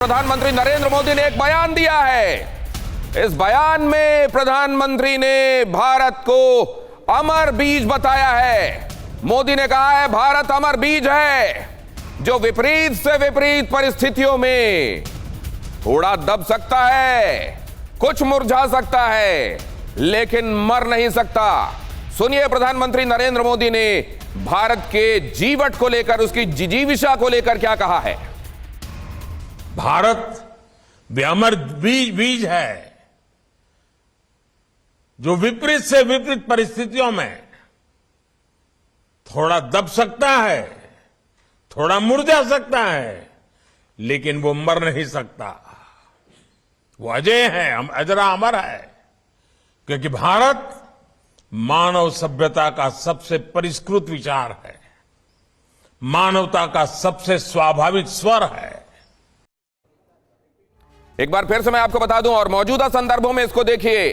प्रधानमंत्री नरेंद्र मोदी ने एक बयान दिया है। इस बयान में प्रधानमंत्री ने भारत को अमर बीज बताया है। मोदी ने कहा है भारत अमर बीज है जो विपरीत से विपरीत परिस्थितियों में थोड़ा दब सकता है, कुछ मुरझा सकता है, लेकिन मर नहीं सकता। सुनिए प्रधानमंत्री नरेंद्र मोदी ने भारत के जीवट को लेकर, उसकी जिजीविषा को लेकर क्या कहा है। भारत वे अमर बीज है जो विपरीत से विपरीत परिस्थितियों में थोड़ा दब सकता है, थोड़ा मुरझा सकता है, लेकिन वो मर नहीं सकता। वो अजय है, अजरा अमर है, क्योंकि भारत मानव सभ्यता का सबसे परिष्कृत विचार है, मानवता का सबसे स्वाभाविक स्वर है। एक बार फिर से मैं आपको बता दूं और मौजूदा संदर्भों में इसको देखिए।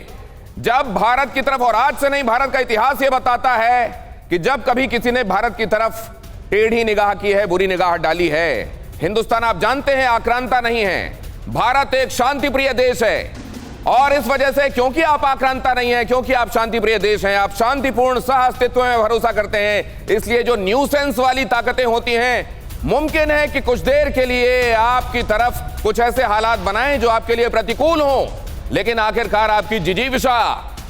जब भारत की तरफ, और आज से नहीं, भारत का इतिहास यह बताता है कि जब कभी किसी ने भारत की तरफ टेढ़ी निगाह की है, बुरी निगाह डाली है, हिंदुस्तान आप जानते हैं आक्रांता नहीं है। भारत एक शांति प्रिय देश है और इस वजह से, क्योंकि आप आक्रांता नहीं है, क्योंकि आप शांति प्रिय देश हैं, आप शांतिपूर्ण सह अस्तित्व में भरोसा करते हैं, इसलिए जो न्यूसेंस वाली ताकतें होती हैं, मुमकिन है कि कुछ देर के लिए आपकी तरफ कुछ ऐसे हालात बनाएं जो आपके लिए प्रतिकूल हों, लेकिन आखिरकार आपकी जिजीविषा,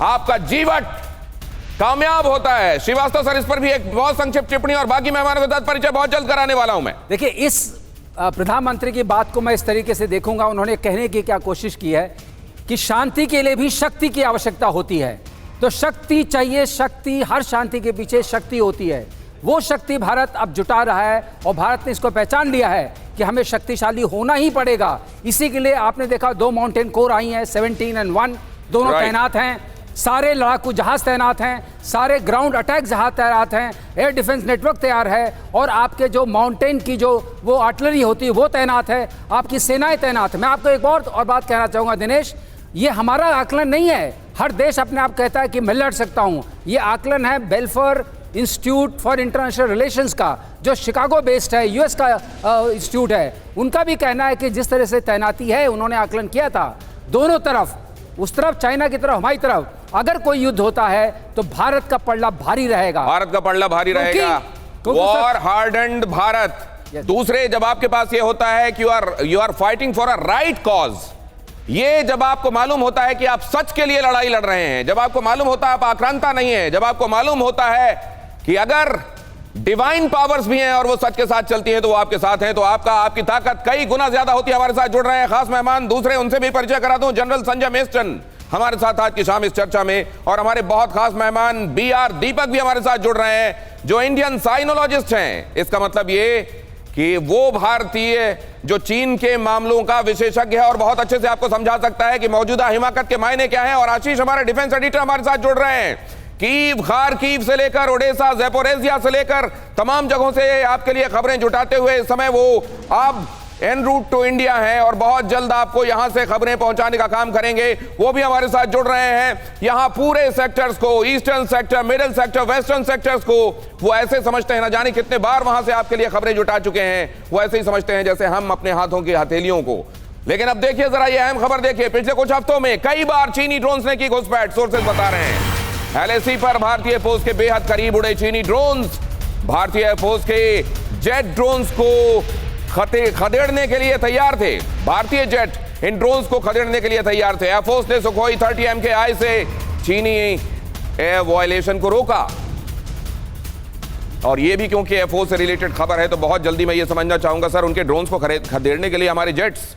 आपका जीवट कामयाब होता है। श्रीवास्तव सर, इस पर भी एक बहुत संक्षिप्त टिप्पणी और बाकी मेहमानों के साथ परिचय बहुत जल्द कराने वाला हूं मैं। देखिए, इस प्रधानमंत्री की बात को मैं इस तरीके से देखूंगा, उन्होंने कहने की क्या कोशिश की है कि शांति के लिए भी शक्ति की आवश्यकता होती है। तो शक्ति चाहिए, शक्ति, हर शांति के पीछे शक्ति होती है। वो शक्ति भारत अब जुटा रहा है और भारत ने इसको पहचान लिया है कि हमें शक्तिशाली होना ही पड़ेगा। इसी के लिए आपने देखा 2 माउंटेन कोर आई हैं, 17 और 1 दोनों तैनात हैं, सारे लड़ाकू जहाज तैनात हैं, सारे ग्राउंड अटैक जहाज तैनात हैं, एयर डिफेंस नेटवर्क तैयार है, और आपके जो माउंटेन की जो वो आर्टिलरी होती है वो तैनात है, आपकी सेनाएं तैनात है। मैं आपको एक और बात कहना चाहूँगा दिनेश, ये हमारा आकलन नहीं है। हर देश अपने आप कहता है कि मैं लड़ सकता हूँ। ये आकलन है Balfour institute for international relations का, जो शिकागो बेस्ड है, यूएस का इंस्टीट्यूट है। उनका भी कहना है कि जिस तरह से तैनाती है, उन्होंने आकलन किया था दोनों तरफ, उस तरफ चाइना की तरफ, हमारी तरफ, अगर कोई युद्ध होता है तो भारत का पलड़ा भारी रहेगा। भारत का पलड़ा भारी रहेगा। War hardened Bharat. दूसरे, जब आपके पास ये होता है कि you are fighting for a right cause, ये जब आपको मालूम होता है कि आप सच के लिए लड़ाई लड़ रहे हैं, जब आपको मालूम होता है आप आक्रांता नहीं है, जब आपको मालूम होता है कि अगर डिवाइन पावर्स भी हैं और वो सच के साथ चलती हैं तो वो आपके साथ हैं, तो आपकी ताकत कई गुना ज्यादा होती है। हमारे साथ जुड़ रहे हैं खास मेहमान, दूसरे उनसे भी परिचय करा दूं। जनरल संजय मेस्टन हमारे साथ आज की शाम इस चर्चा में, और हमारे बहुत खास मेहमान BR दीपक भी हमारे साथ जुड़ रहे हैं, जो इंडियन साइनोलॉजिस्ट हैं। इसका मतलब ये कि वो भारतीय जो चीन के मामलों का विशेषज्ञ है और बहुत अच्छे से आपको समझा सकता है कि मौजूदा हिमाकत के मायने क्या हैं। और आशीष हमारे डिफेंस एडिटर हमारे साथ जुड़ रहे हैं। कीव, खारकीव से लेकर ओडेसा, ज़ैपोरिज़िया से लेकर तमाम जगहों से आपके लिए खबरें जुटाते हुए इस समय वो अब एन रूट टू इंडिया है और बहुत जल्द आपको यहां से खबरें पहुंचाने का काम करेंगे। वो भी हमारे साथ जुड़ रहे हैं। यहां पूरे सेक्टर्स को, eastern sector, middle sector, western sectors को वो ऐसे समझते हैं, ना जाने कितने बार वहां से आपके लिए खबरें जुटा चुके हैं, वो ऐसे ही समझते हैं जैसे हम अपने हाथों की हथेलियों को। लेकिन अब देखिए जरा ये अहम खबर देखिए, पिछले कुछ हफ्तों में कई बार चीनी ड्रोन्स ने की घुसपैठ, सोर्सेज बता रहे हैं। LAC पर भारतीय एयरफोर्स के बेहद करीब उड़े चीनी ड्रोन्स। भारतीय एयरफोर्स के जेट ड्रोन्स को खदेड़ने के लिए तैयार थे। भारतीय जेट इन ड्रोन्स को खदेड़ने के लिए तैयार थे। एयरफोर्स ने सुखोई 30 MKI से चीनी एयर वायलेशन को रोका। और यह भी क्योंकि एयरफोर्स से रिलेटेड खबर है, तो बहुत जल्दी मैं ये समझना चाहूंगा सर, उनके ड्रोन्स को खदेड़ने के लिए हमारे जेट्स।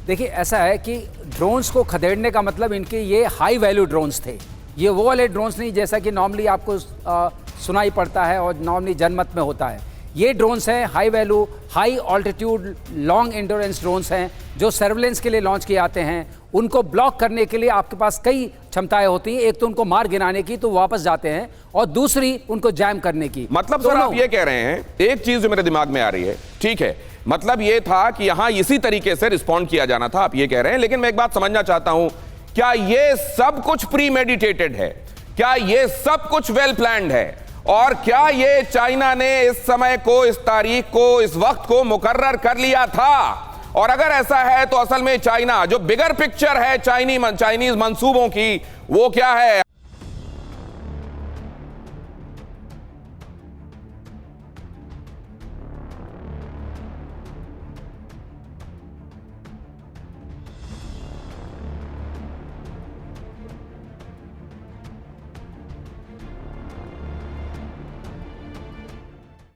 देखिए, ऐसा है कि ड्रोन्स को खदेड़ने का मतलब इनके ये हाई वैल्यू ड्रोन्स थे। ये वो वाले ड्रोन्स नहीं जैसा कि नॉर्मली आपको सुनाई पड़ता है और नॉर्मली जनमत में होता है। ये ड्रोन्स हैं high value, high altitude, long endurance drones हैं जो सर्वेलेंस के लिए लॉन्च किए जाते हैं। उनको ब्लॉक करने के लिए आपके पास कई क्षमताएं होती हैं। एक तो उनको मार गिराने की, तो वापस जाते हैं, और दूसरी उनको जैम करने की। मतलब सर आप ये कह रहे हैं, एक चीज जो मेरे दिमाग में आ रही है, ठीक है, मतलब ये था कि यहां इसी तरीके से रिस्पॉन्ड किया जाना था, आप ये कह रहे हैं। लेकिन मैं एक बात समझना चाहता हूं, क्या ये सब कुछ प्री मेडिटेटेड है? क्या ये सब कुछ वेल प्लान्ड है? और क्या ये चाइना ने इस समय को, इस तारीख को, इस वक्त को मुकर्रर कर लिया था और अगर ऐसा है तो असल में चाइना जो बिगर पिक्चर है चाइनीज मंसूबों की, वो क्या है?